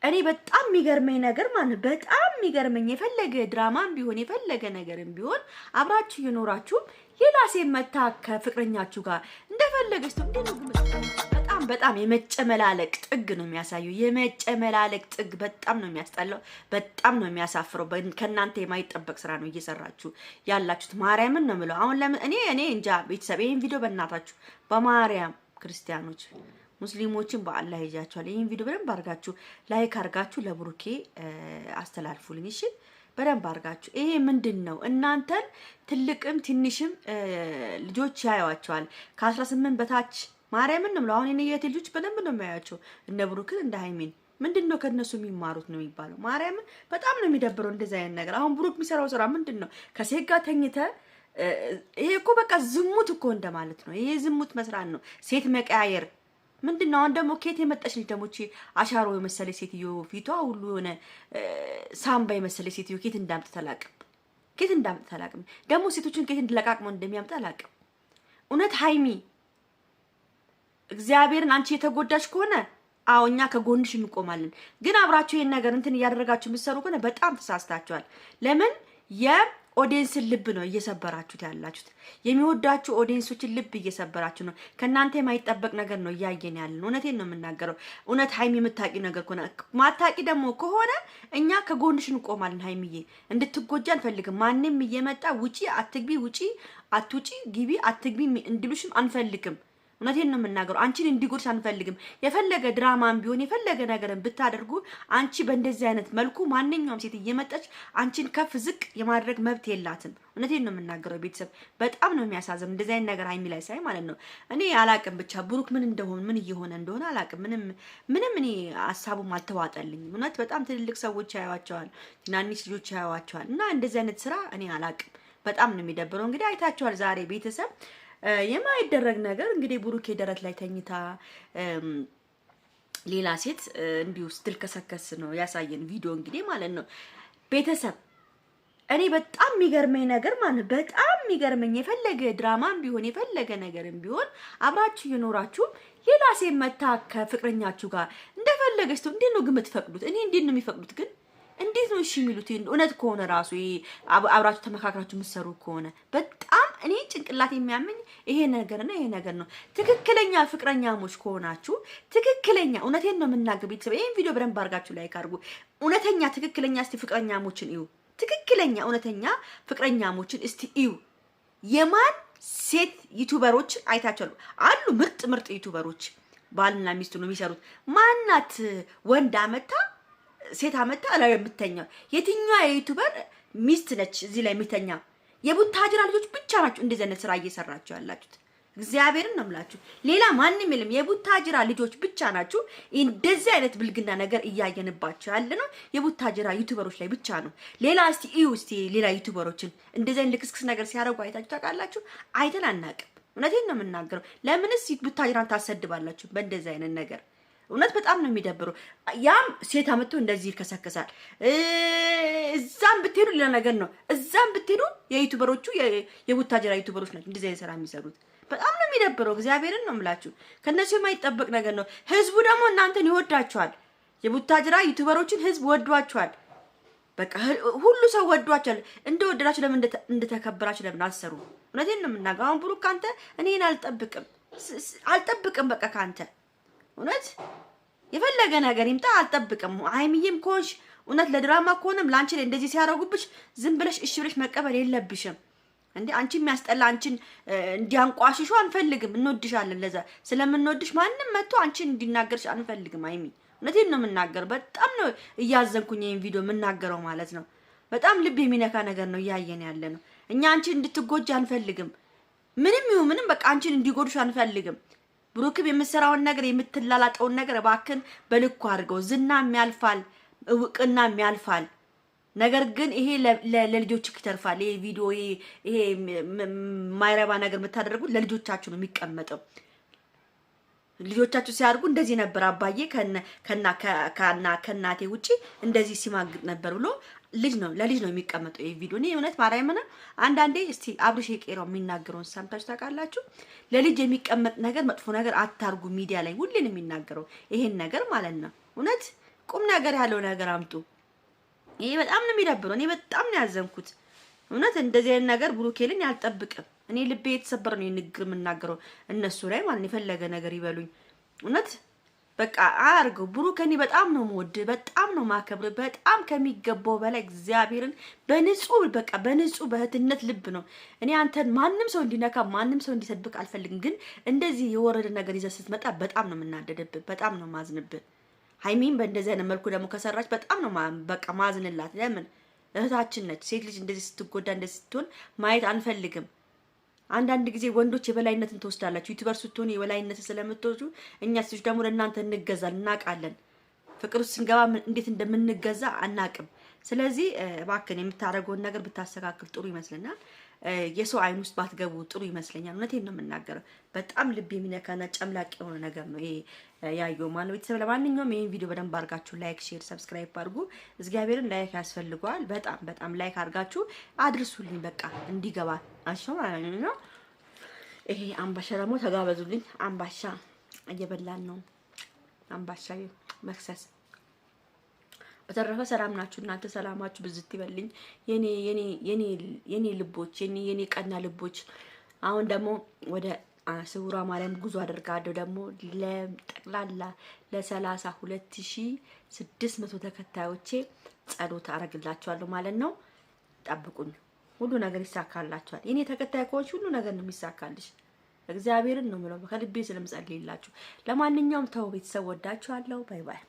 እኔ በጣም የሚገርመኝ ነገር ማለት በጣም የሚገርመኝ የፈለገ ድራማም ቢሆን የፈለገ ነገርም ቢሆን አብራችሁ እየኖራችሁ ሌላ ሴት መታ ከፍቅረኛችሁ ጋር እንደፈለገች በጣም የመጨመላለቅ ጥግ ነው የሚያሳየው። የመጨመላለቅ ጥግ በጣም ነው የሚያስጠላው፣ በጣም ነው የሚያሳፍረው። ከናንተ የማይጠበቅ ስራ ነው እየሰራችሁ ያላችሁት። ማርያምን ነው የምለው። አሁን ለምን እኔ እንጃ ቤተሰብ ይሄን ቪዲዮ በእናታችሁ በማርያም ክርስቲያኖች ሙስሊሞችን በአላህ ይጃችኋል። ይሄን ቪዲዮ በደንብ አድርጋችሁ ላይክ አድርጋችሁ ለብሩኬ አስተላልፉልኝ። እሺ በደንብ አድርጋችሁ። ይሄ ምንድነው? እናንተን ትልቅም ትንሽም ልጆች ያዩዋቸዋል ከ18 በታች ማርያምን ነው። አሁን እኔ የት ልጆች በደንብ ነው የሚያያቸው እነ ብሩክን እንደ ሃይሚን። ምንድነው ከነሱ የሚማሩት ነው የሚባለው። ማርያምን በጣም ነው የሚደብረው እንደዛ አይነት ነገር። አሁን ብሩክ የሚሰራው ስራ ምንድነው? ከሴት ጋር ተኝተ ይሄ እኮ በቃ ዝሙት እኮ እንደማለት ነው። ይሄ ዝሙት መስራት ነው፣ ሴት መቀያየር ምንድነው? አሁን ደግሞ ኬት የመጣች ልጅ ደግሞ እቺ አሻሮ የመሰለ ሴትዮ ፊቷ ሁሉ የሆነ ሳምባ የመሰለ ሴትዮ ኬት እንዳምጥ ተላቅም ደግሞ ሴቶችን ኬት እንድለቃቅመው እንደሚያምጣ አላቅም። እውነት ሃይሚ እግዚአብሔርን አንቺ የተጎዳሽ ከሆነ አዎ እኛ ከጎንሽ እንቆማለን። ግን አብራችሁ ይሄን ነገር እንትን እያደረጋችሁ የምትሰሩ ከሆነ በጣም ተሳስታችኋል። ለምን የኦዲየንስን ልብ ነው እየሰበራችሁት ያላችሁት። የሚወዳችሁ ኦዲየንሶችን ልብ እየሰበራችሁ ነው። ከናንተ የማይጠበቅ ነገር ነው እያየን ያለን። እውነቴን ነው የምናገረው። እውነት ሃይሚ የምታቂ ነገር ከሆነ ማታቂ ደግሞ ከሆነ እኛ ከጎንሽ እንቆማለን። ሃይሚዬ እንድትጎጂ አንፈልግም። ማንንም እየመጣ ውጪ አትግቢ፣ ውጪ አትውጪ፣ ግቢ አትግቢ እንድሉሽም አንፈልግም። እውነቴን ነው የምናገረው። አንቺን እንዲጎድሽ አንፈልግም። የፈለገ ድራማም ቢሆን የፈለገ ነገርን ብታደርጉ አንቺ በእንደዚህ አይነት መልኩ ማንኛውም ሴት እየመጣች አንቺን ከፍ ዝቅ የማድረግ መብት የላትም። እውነቴን ነው የምናገረው። ቤተሰብ በጣም ነው የሚያሳዝን እንደዚህ አይነት ነገር ሃይሚ ላይ ሳይ ማለት ነው። እኔ አላቅም ብቻ ብሩክ ምን እየሆነ እንደሆነ አላቅም። ምንም እኔ ሀሳቡም አልተዋጠልኝም። እውነት በጣም ትልልቅ ሰዎች ያዩዋቸዋል፣ ትናንሽ ልጆች ያዩዋቸዋል። እና እንደዚህ አይነት ስራ እኔ አላቅም። በጣም ነው የሚደብረው። እንግዲህ አይታችኋል ዛሬ ቤተሰብ የማይደረግ ነገር እንግዲህ ብሩኬ ደረት ላይ ተኝታ ሌላ ሴት እንዲሁ ስትልከሰከስ ነው ያሳየን ቪዲዮ እንግዲህ ማለት ነው። ቤተሰብ እኔ በጣም የሚገርመኝ ነገር ማለት በጣም የሚገርመኝ የፈለገ ድራማም ቢሆን የፈለገ ነገርም ቢሆን አብራችሁ እየኖራችሁ ሌላ ሴት መታ ከፍቅረኛችሁ ጋር እንደፈለገች ነው። እንዴት ነው ግን የምትፈቅዱት? እኔ እንዴት ነው የሚፈቅዱት ግን? እንዴት ነው እሺ የሚሉት? እውነት ከሆነ ራሱ አብራችሁ ተመካክራችሁ የምትሰሩ ከሆነ በጣም እኔ ጭንቅላት የሚያመኝ ይሄ ነገር ነው። ትክክለኛ ፍቅረኛሞች ከሆናችሁ ትክክለኛ እውነቴን ነው የምናገር ቤተሰብ ይሄን ቪዲዮ በደንብ አድርጋችሁ ላይክ አድርጉ። እውነተኛ ትክክለኛ እስቲ ፍቅረኛሞችን እዩ። ትክክለኛ እውነተኛ ፍቅረኛሞችን እስቲ እዩ። የማን ሴት ዩቲዩበሮች አይታችኋል አሉ? ምርጥ ዩቲዩበሮች ባልና ሚስቱ ነው የሚሰሩት። ማናት ወንድ አመታ ሴት አመታ ላይ የምትተኛው? የትኛዋ የዩቲዩበር ሚስት ነች እዚህ ላይ የምትተኛ? የቡታጅራ ልጆች ብቻ ናቸው እንደዚህ አይነት ስራ እየሰራችሁ ያላችሁት። እግዚአብሔርን ነው የምላችሁ። ሌላ ማንንም የለም። የቡታጅራ ልጆች ብቻ ናችሁ እንደዚህ አይነት ብልግና ነገር እያየንባችሁ ያለ ነው። የቡታጅራ ዩቲዩበሮች ላይ ብቻ ነው። ሌላ እስቲ ሌላ ዩቲዩበሮችን እንደዚህ አይነት ልክስክስ ነገር ሲያደርጉ አይታችሁ ታውቃላችሁ? አይተን አናውቅም። እውነቴን ነው የምናገረው። ለምንስ ቡታጅራን ታሰድባላችሁ በእንደዚህ አይነት ነገር? እውነት በጣም ነው የሚደብረው። ያም ሴት አመጡ እንደዚህ ይከሰከሳል። እዛም ብትሄዱ ሌላ ነገር ነው። እዛም ብትሄዱ የዩቲዩበሮቹ የቡታጅራ ዩቲዩበሮች ናቸው እንደዚህ አይነት ስራ የሚሰሩት። በጣም ነው የሚደብረው። እግዚአብሔርን ነው የምላችሁ። ከነሱ የማይጠበቅ ነገር ነው። ህዝቡ ደግሞ እናንተን ይወዳችኋል። የቡታጅራ ዩቲዩበሮችን ህዝብ ወዷችኋል። በቃ ሁሉ ሰው ወዷችኋል። እንደወደዳችሁ ለምን እንደተከበራችሁ ለምን አትሰሩ? እውነቴን ነው የምናገረው። አሁን ብሩክ ካንተ እኔን አልጠብቅም በቃ ካንተ እውነት የፈለገ ነገር ይምጣ አልጠብቅም። ሃይሚዬም ኮንሽ እውነት ለድራማ ከሆነም ላንቺ ላይ እንደዚህ ሲያረጉብሽ ዝም ብለሽ እሺ ብለሽ መቀበል የለብሽም እንዴ። አንቺ የሚያስጠላ አንቺን እንዲያንቋሽሹ አንፈልግም። እንወድሻለን። ለዛ ስለምንወድሽ ማንንም መጥቶ አንቺን እንዲናገርሽ አንፈልግም። ሃይሚ እውነቴን ነው የምናገረው። በጣም ነው እያዘንኩኝ ይሄን ቪዲዮ የምናገረው ማለት ነው። በጣም ልብ የሚነካ ነገር ነው እያየን ያለ ነው። እኛ አንቺን እንድትጎጂ አንፈልግም። ምንም በቃ አንቺን እንዲጎዱሽ አንፈልግም። ብሩክም የምትሰራውን ነገር የምትላላጠውን ነገር እባክን በልኩ አድርገው። ዝናም ያልፋል፣ እውቅናም ያልፋል። ነገር ግን ይሄ ለልጆች ይተርፋል። ይሄ ቪዲዮ ይሄ ማይረባ ነገር የምታደርጉት ለልጆቻችሁ ነው የሚቀመጠው። ልጆቻችሁ ሲያርጉ እንደዚህ ነበር አባዬ ከናቴ ውጪ እንደዚህ ሲማግጥ ነበር ብሎ ለልጅ ነው የሚቀመጠው ይሄ ቪዲዮ። እኔ እውነት ማርያምን አንዳንዴ እስቲ አብርሽ የቄራው የሚናገረውን ሰምታችሁ ታውቃላችሁ? ለልጅ የሚቀመጥ ነገር መጥፎ ነገር አታርጉ። ሚዲያ ላይ ሁሌን የሚናገረው ይሄን ነገር ማለት ነው። እውነት ቁም ነገር ያለው ነገር አምጡ። ይሄ በጣም ነው የሚደብረው። እኔ በጣም ነው ያዘንኩት እውነት። እንደዚህ አይነት ነገር ብሩኬ ልኝ አልጠብቅም። እኔ ልቤ የተሰበረ ነው ንግግር የምናገረው እነሱ ላይ ማለት የፈለገ ነገር ይበሉኝ እውነት በቃ አርገው። ብሩክ እኔ በጣም ነው የምወድ፣ በጣም ነው ማከብር፣ በጣም ከሚገባው በላይ እግዚአብሔርን በንጹህ በቃ በንጹህ በእህትነት ልብ ነው እኔ አንተን ማንም ሰው እንዲነካ ማንም ሰው እንዲሰድብክ አልፈልግም። ግን እንደዚህ የወረደ ነገር ይዘህ ስትመጣ በጣም ነው የምናደድብህ፣ በጣም ነው ማዝንብህ። ሃይሚን በእንደዚህ አይነት መልኩ ደግሞ ከሰራች በጣም ነው በቃ ማዝንላት። ለምን እህታችን ነች። ሴት ልጅ እንደዚህ ስትጎዳ እንደዚህ ስትሆን ማየት አንፈልግም። አንዳንድ ጊዜ ወንዶች የበላይነትን ትወስዳላችሁ። ዩቲዩበር ስትሆኑ የበላይነትን ስለምትወስዱ እኛ ሴቶች ደግሞ ለእናንተ እንገዛለን፣ እናውቃለን። ፍቅር ውስጥ ስንገባ እንዴት እንደምንገዛ አናቅም። ስለዚህ እባክን የምታደርገውን ነገር ብታስተካክል ጥሩ ይመስለኛል። የሰው አይን ውስጥ ባትገቡ ጥሩ ይመስለኛል። እውነቴን ነው የምናገረው። በጣም ልብ የሚነካና ጨምላቅ የሆነ ነገር ነው ይሄ ያየው ማለት ቤተሰብ። ለማንኛውም ይሄን ቪዲዮ በደንብ አድርጋችሁ ላይክ፣ ሼር፣ ሰብስክራይብ አድርጉ። እግዚአብሔርን ላይክ ያስፈልገዋል። በጣም በጣም ላይክ አድርጋችሁ አድርሱልኝ። በቃ እንዲገባ አሽው ማለት ነው። ይሄ አምባሻ ደግሞ ተጋበዙልኝ። አምባሻ እየበላን ነው። አምባሻ መክሰስ። በተረፈ ሰላም ናችሁ እናንተ? ሰላማችሁ ብዝት ይበልኝ የኔ ልቦች፣ የኔ ቀና ልቦች። አሁን ደግሞ ወደ ስውሯ ማርያም ጉዞ አደርጋለሁ። ደግሞ ለጠቅላላ ለ32,600 ተከታዮቼ ጸሎት አረግላችኋለሁ ማለት ነው። ጠብቁኝ። ሁሉ ነገር ይሳካላችኋል። የኔ ተከታይ ከሆንሽ ሁሉ ነገር ነው የሚሳካልሽ። እግዚአብሔርን ነው የምለው ከልቤ ስለምጸልይላችሁ። ለማንኛውም ተው ቤተሰብ፣ ወዳችኋለሁ። ባይ ባይ።